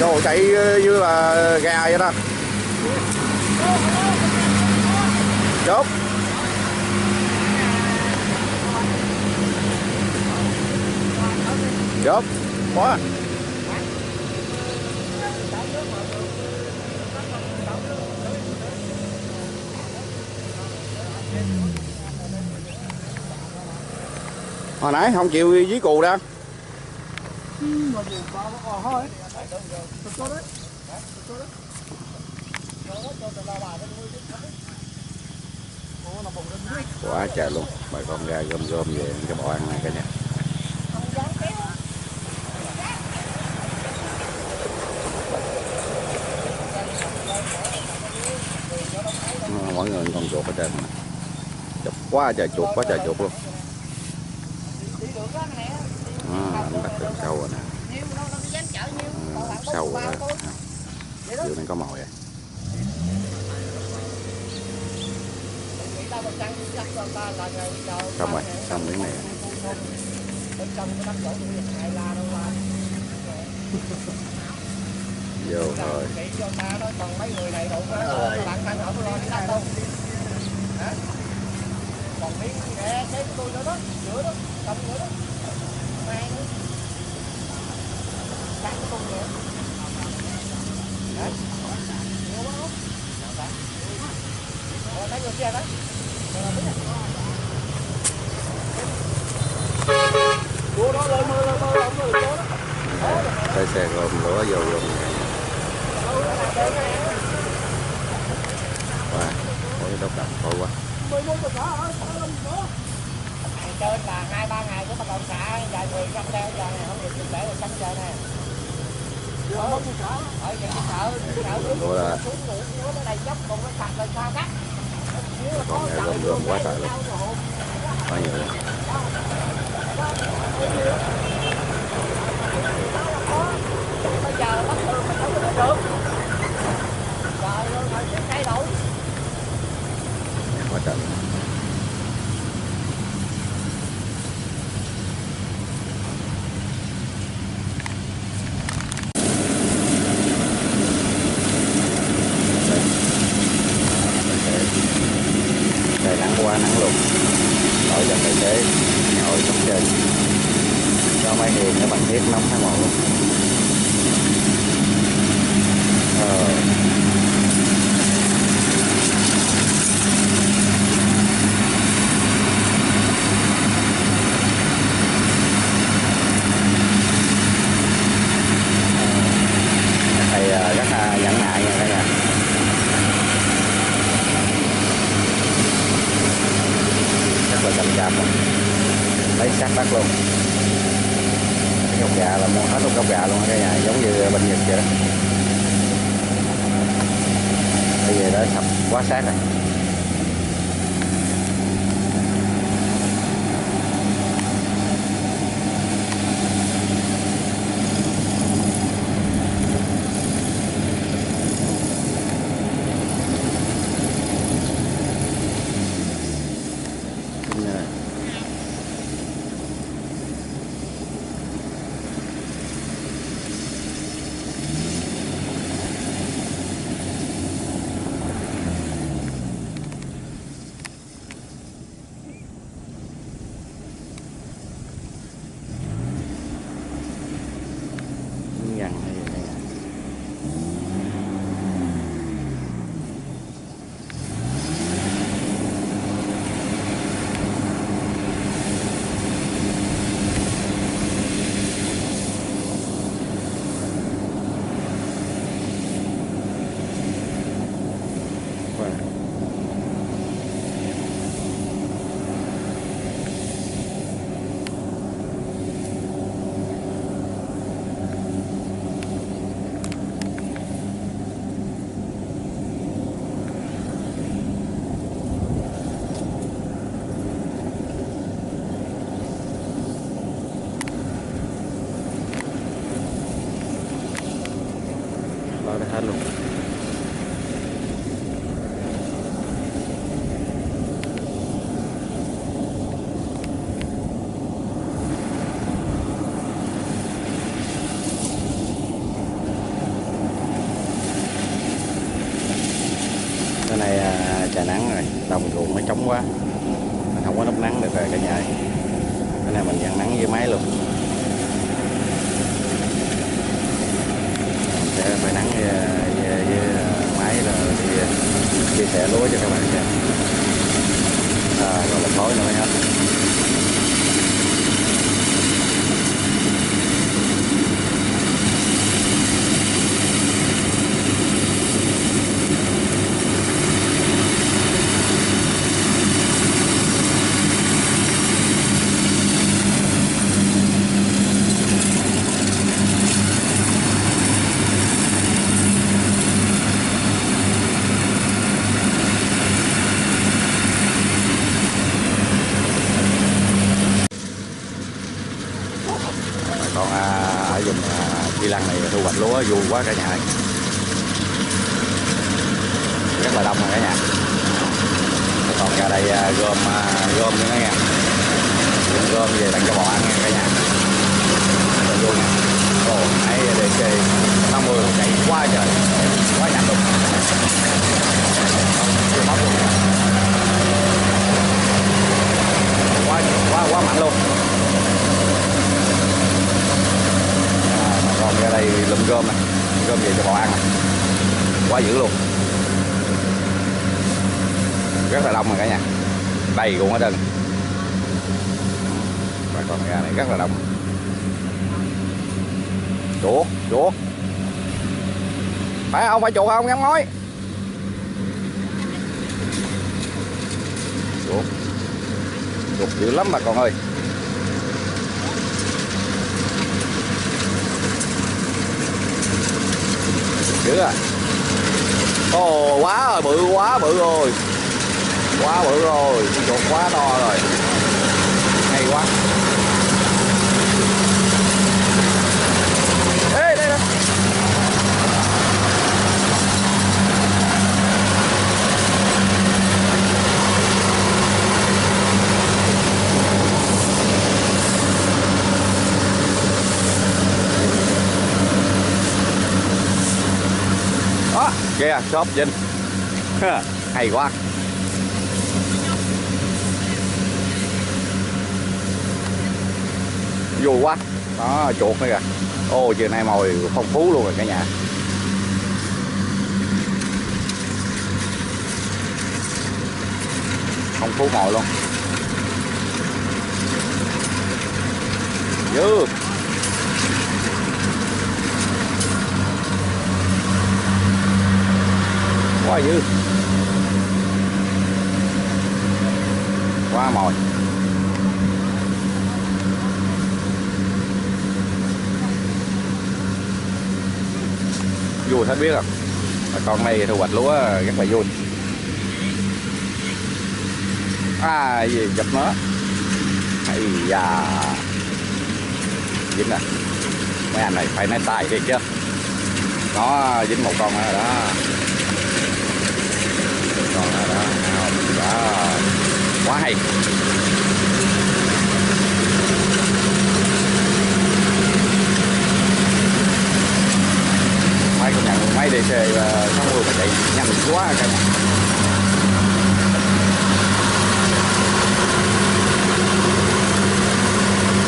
đồ chạy như là gà vậy đó. Chốt. Chốt. Quá. Hồi nãy không chịu dí cù ra. Quá trời luôn, bà con ra gom gom về cho bộ ăn này cả nhà. Mọi người con chuột ở trên này. Chụp quá trời chuột, quá trời chuột luôn. Nó bắt được sâu rồi nè. Sâu rồi đó. Dưới này có mồi rồi. Xong rồi, xong miếng này. Vô rồi. Còn miếng nè, cái tôi nữa đó, giữa đó, cầm nữa đó. Mai nữa. Sáng cái tôi nữa. Hả? Nhiều quá không? Rồi, lấy vô xe đấy. Đua đó, lên mưa, lên mưa, đó. Tới xe gom lúa vô luôn. Wow, có cái đốc đồng khổ quá. Trên là 2-3 ngày của bắt đầu xả dài 10 trăm đeo giờ này không được để rồi cắm giờ nè. Ở sợ xuống nữa nó đầy dốc còn nó sạch lên sao cắt. Còn nghe gom gom quá trời luôn. Quá nhiều luôn. Bây giờ bắt thường mình không được. Trời ơi, phải thay đổi. Quá trời. Trời nắng quá nắng luôn. Đổi cho tài xế ngồi trong trên. Cho máy hiền nó bằng thiết nóng hay màu luôn. Thầy rất là nhẫn nại nha cả nhà. Rất là chậm chạp luôn. Lấy sát bắt luôn. Cái gốc gà là mua hết luôn gốc gà luôn cả nhà, giống như bên Nhật vậy đó. Bây giờ đã sập quá sát rồi. hết luôn. nắng quá, mình không có núp nắng được rồi cả nhà. Cái này mình dán nắng với máy luôn, mình sẽ phải nắng với máy rồi đi chia sẻ lúa cho các bạn xem. Rồi một khối nữa mới hết. Còn ở vùng Chi Lăng này thu hoạch lúa vui quá cả nhà, rất là đông rồi cả nhà. Còn ra đây gom nữa nha, gom về tặng cho bò ăn nha cả nhà. Rồi vui nha. Ồ, nãy để chơi 50 chạy quá trời, quá nhanh luôn. Quá mạnh luôn. Còn ra đây lụm gom này, gom về cho bò ăn này. Quá dữ luôn, rất là đông rồi cả nhà, đầy luôn hết trơn. Và con gà này rất là đông. Chuột phải không, phải chuột không gắn mối. Chuột dữ lắm bà con ơi. Dữ à. Ồ, quá rồi, quá bự rồi, quá bự rồi, chuột quá to rồi, hay quá. Ê, đây nè. Đó, kìa, shop Vinh. Hay quá. Vui quá. Đó, chuột nữa kìa. Ô, chiều nay mồi phong phú luôn rồi cả nhà. Phong phú mồi luôn. Dư. Quá dữ, quá mồi. Vui hết biết rồi. Con này thu hoạch lúa rất là vui. Gì chụp nó. Hay da, dính nè. Mấy anh này phải ném tay kia chứ. Nó dính một con rồi đó. Còn đó, đó, quá hay. Mấy công nhận máy DC 60 mà chạy nhanh quá cả nhà.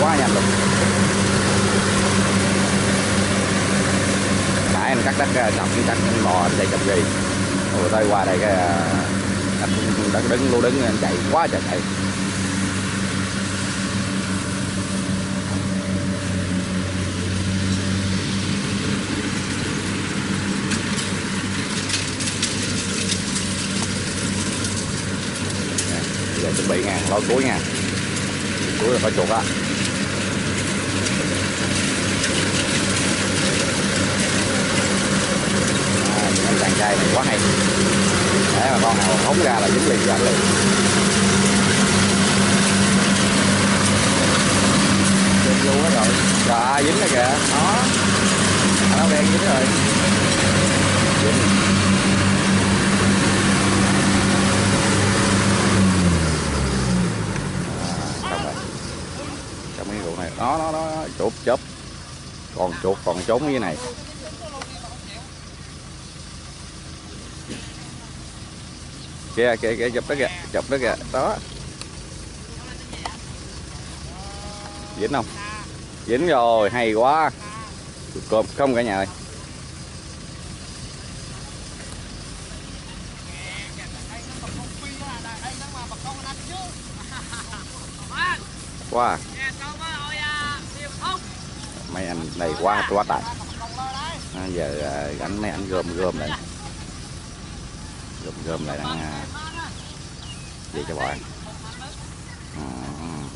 Quá nhanh luôn. Nãy anh cắt đất chọc cắt bò chạy chọc gì. Rồi tới qua đây cái đất đứng anh chạy quá trời chạy. Giờ chuẩn bị nha, lối cuối nha. Cuối là có chuột đó. Những chàng trai này quá hay. Để mà con nào phóng ra là dính liền cho anh liền. Dính luôn đó rồi. Trời, dính rồi kìa. Nó đen dính rồi. Dính. Xong rồi. Trong cái ruộng này. Đó. Chuột chớp. Còn chuột còn trốn dưới này. Kìa kìa kìa, chụp đó kìa, chụp đó kìa, đó. Dính không? Dính rồi, hay quá. Chụp cơm không cả nhà ơi. Wow. Mấy anh này quá tài. Giờ ảnh mấy ảnh gom lại, gom lại đang về cho bà.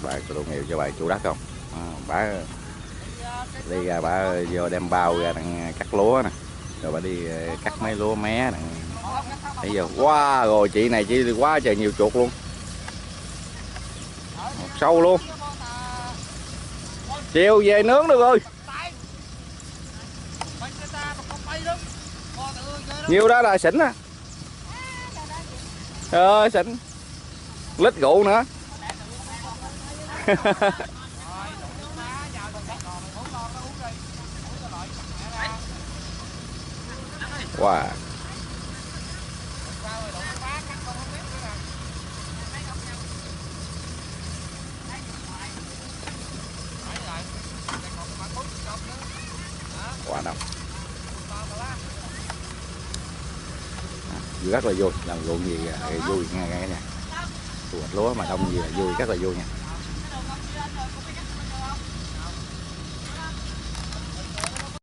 Bà có độ nghèo cho bà chủ đất không? Bà đi ra bà vô đem bao ra đang cắt lúa nè, rồi bà đi cắt mấy lúa mé nè. Bây giờ quá rồi, chị này chị quá trời nhiều chuột luôn, sâu luôn. Chiều về nướng được rồi. Nhiều đó là xỉn á. Xỉn. Lít rượu nữa. Wow. Quá đông. Rất là vui, làm ruộng gì vui nghe nha. Thu hoạch lúa mà đông gì là vui, rất là vui nha.